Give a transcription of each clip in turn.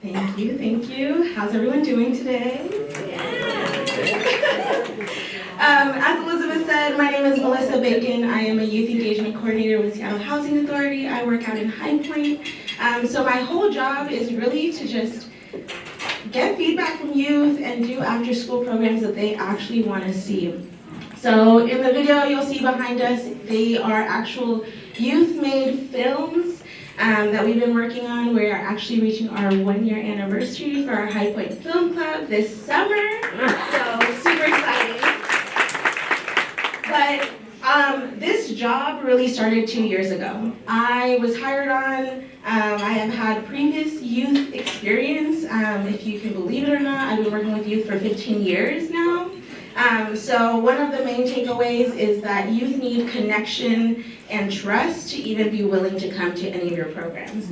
Thank you, thank you. How's everyone doing today? As Elizabeth said, my name is Melissa Bacon. I am a Youth Engagement Coordinator with Seattle Housing Authority. I work out in High Point. So my whole job is really to just get feedback from youth and do after-school programs that they actually want to see. So in the video you'll see behind us, they are actual youth-made films that we've been working on. We are actually reaching our 1-year anniversary for our High Point Film Club this summer, so super exciting. But this job really started 2 years ago. I was hired on, I have had previous youth experience. If you can believe it or not, I've been working with youth for 15 years now. So one of the main takeaways is that youth need connection and trust to even be willing to come to any of your programs.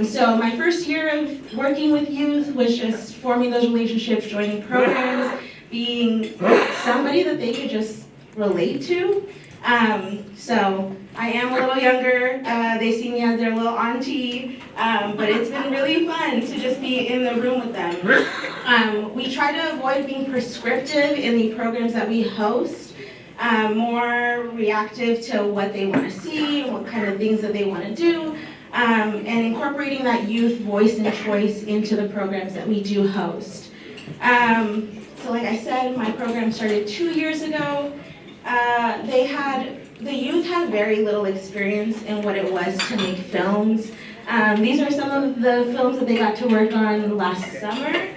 So my first year of working with youth was just forming those relationships, joining programs, being somebody that they could just relate to. So I am a little younger, they see me as their little auntie, but it's been really fun to just be in the room with them. We try to avoid being prescriptive in the programs that we host, more reactive to what they want to see, what kind of things that they want to do, and incorporating that youth voice and choice into the programs that we do host. So like I said, my program started 2 years ago. The youth had very little experience in what it was to make films. These are some of the films that they got to work on last summer.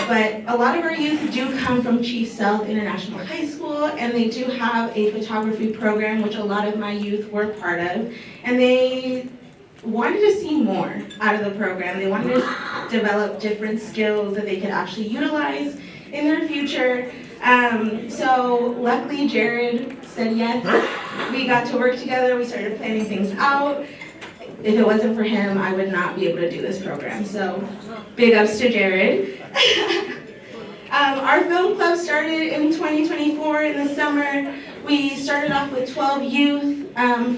But a lot of our youth do come from Chief Sealth International High School, and they do have a photography program, which a lot of my youth were part of. And they wanted to see more out of the program. They wanted to develop different skills that they could actually utilize in their future. So luckily Jared said yes. We got to work together, we started planning things out. If it wasn't for him, I would not be able to do this program. So big ups to Jared. Our film club started in 2024 in the summer. We started off with 12 youth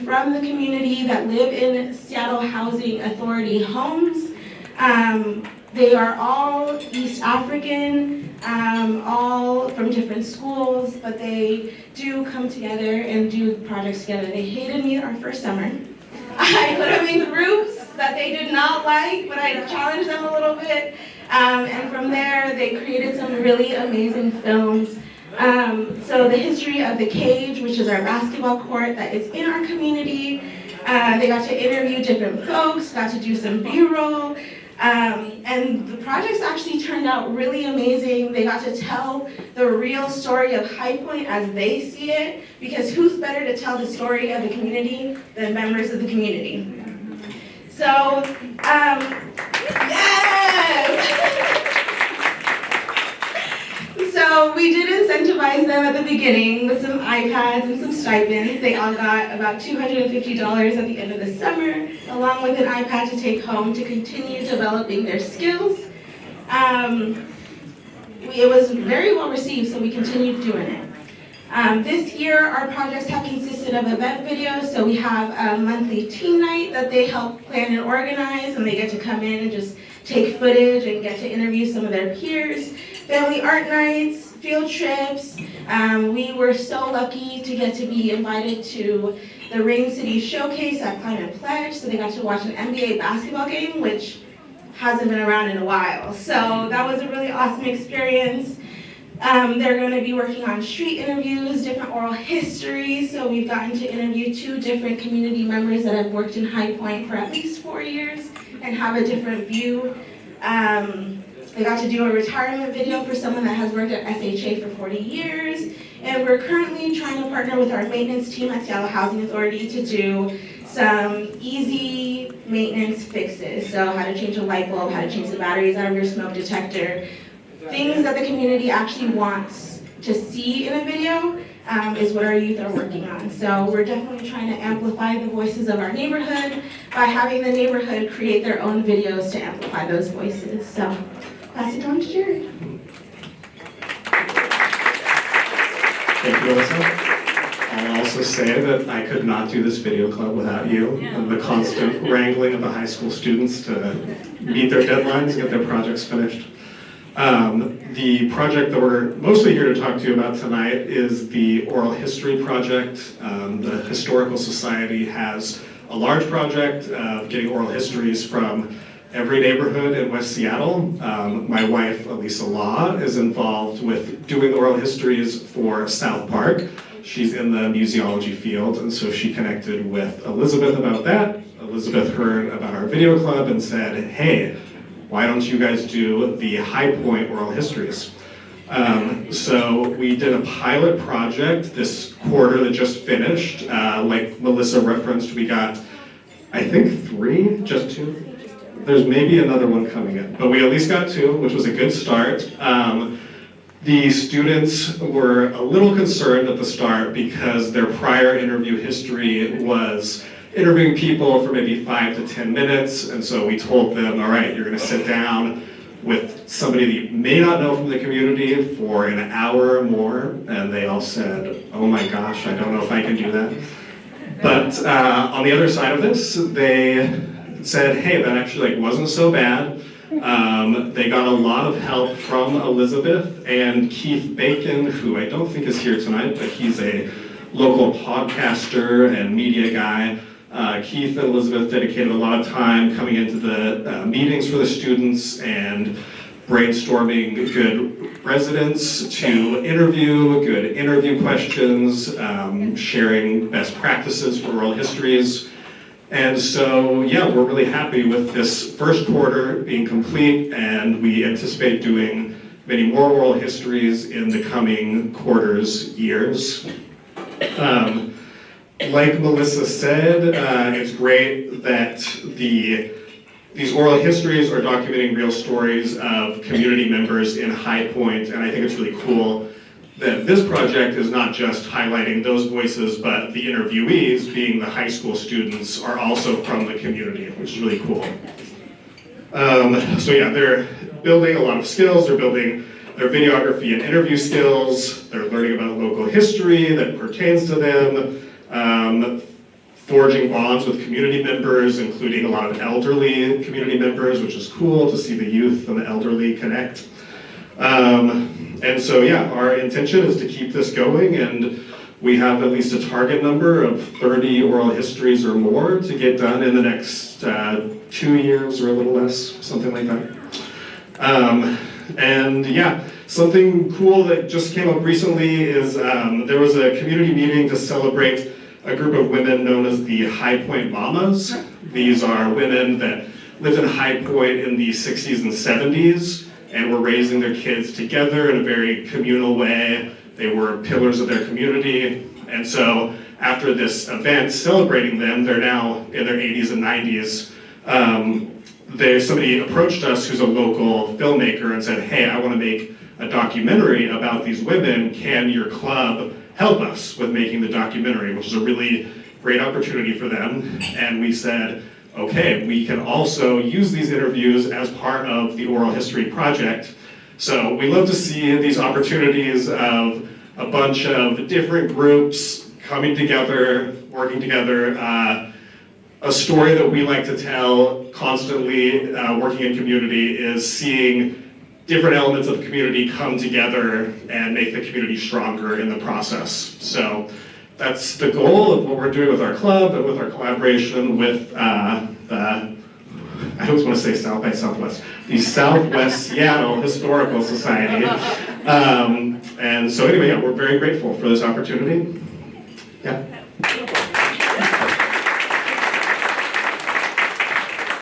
from the community that live in Seattle Housing Authority homes. They are all East African, all from different schools, but they do come together and do projects together. They hated me our first summer. I put them in groups that they did not like, but I challenged them a little bit. And from there, they created some really amazing films. So the history of the cage, which is our basketball court that is in our community. They got to interview different folks, got to do some B-roll. And the projects actually turned out really amazing. They got to tell the real story of High Point as they see it, because who's better to tell the story of the community than members of the community? So, yes! So we did incentivize them at the beginning with some iPads and some stipends. They all got about $250 at the end of the summer, along with an iPad to take home to continue developing their skills. It was very well received, so we continued doing it. This year, our projects have consisted of event videos, so we have a monthly teen night that they help plan and organize, and they get to come in and just take footage and get to interview some of their peers. Family art nights, field trips. We were so lucky to get to be invited to the Rain City Showcase at Climate Pledge, so they got to watch an NBA basketball game, which hasn't been around in a while. So that was a really awesome experience. They're going to be working on street interviews, different oral history, so we've gotten to interview 2 different community members that have worked in High Point for at least 4 years and have a different view. They got to do a retirement video for someone that has worked at SHA for 40 years. And we're currently trying to partner with our maintenance team at Seattle Housing Authority to do some easy maintenance fixes. So how to change a light bulb, how to change the batteries out of your smoke detector. Things that the community actually wants to see in a video is what our youth are working on. So we're definitely trying to amplify the voices of our neighborhood by having the neighborhood create their own videos to amplify those voices. So pass it on to Jared. Thank you, Alyssa. I'll also say that I could not do this video club without you, and the constant wrangling of the high school students to meet their deadlines, get their projects finished. The project that we're mostly here to talk to you about tonight is the Oral History Project. The Historical Society has a large project of getting oral histories from every neighborhood in West Seattle. My wife, Elisa Law, is involved with doing oral histories for South Park. She's in the museology field, and so she connected with Elizabeth about that. Elizabeth heard about our video club and said, hey, why don't you guys do the High Point oral histories? So we did a pilot project this quarter that just finished. Like Melissa referenced, we got, I think, 3, just 2. There's maybe another one coming in, but we at least got 2, which was a good start. The students were a little concerned at the start because their prior interview history was interviewing people for maybe 5 to 10 minutes, and so we told them, all right, you're gonna sit down with somebody that you may not know from the community for an hour or more, and they all said, oh my gosh, I don't know if I can do that. But on the other side of this, they said, hey, that actually wasn't so bad. They got a lot of help from Elizabeth and Keith Bacon, who I don't think is here tonight, but he's a local podcaster and media guy. Keith and Elizabeth dedicated a lot of time coming into the meetings for the students and brainstorming good residents to interview, good interview questions, sharing best practices for oral histories. And so, yeah, we're really happy with this first quarter being complete, and we anticipate doing many more oral histories in the coming quarters, years. Like Melissa said, it's great that these oral histories are documenting real stories of community members in High Point, and I think it's really cool that this project is not just highlighting those voices, but the interviewees, being the high school students, are also from the community, which is really cool. So yeah, they're building a lot of skills. They're building their videography and interview skills. They're learning about local history that pertains to them. Forging bonds with community members, including a lot of elderly community members, which is cool to see the youth and the elderly connect. And so, yeah, our intention is to keep this going, and we have at least a target number of 30 oral histories or more to get done in the next 2 years or a little less, something like that. And yeah, something cool that just came up recently is there was a community meeting to celebrate a group of women known as the High Point Mamas. These are women that lived in High Point in the 60s and 70s and were raising their kids together in a very communal way. They were pillars of their community. And so after this event celebrating them, they're now in their 80s and 90s. Somebody approached us who's a local filmmaker and said, hey, I want to make a documentary about these women. Can your club help us with making the documentary? Which is a really great opportunity for them. And we said, okay, we can also use these interviews as part of the Oral History Project. So we love to see these opportunities of a bunch of different groups coming together, working together. A story that we like to tell constantly working in community is seeing different elements of the community come together and make the community stronger in the process. So that's the goal of what we're doing with our club and with our collaboration with I always want to say South by Southwest, the Southwest Seattle Historical Society. And so anyway, yeah, we're very grateful for this opportunity. Yeah.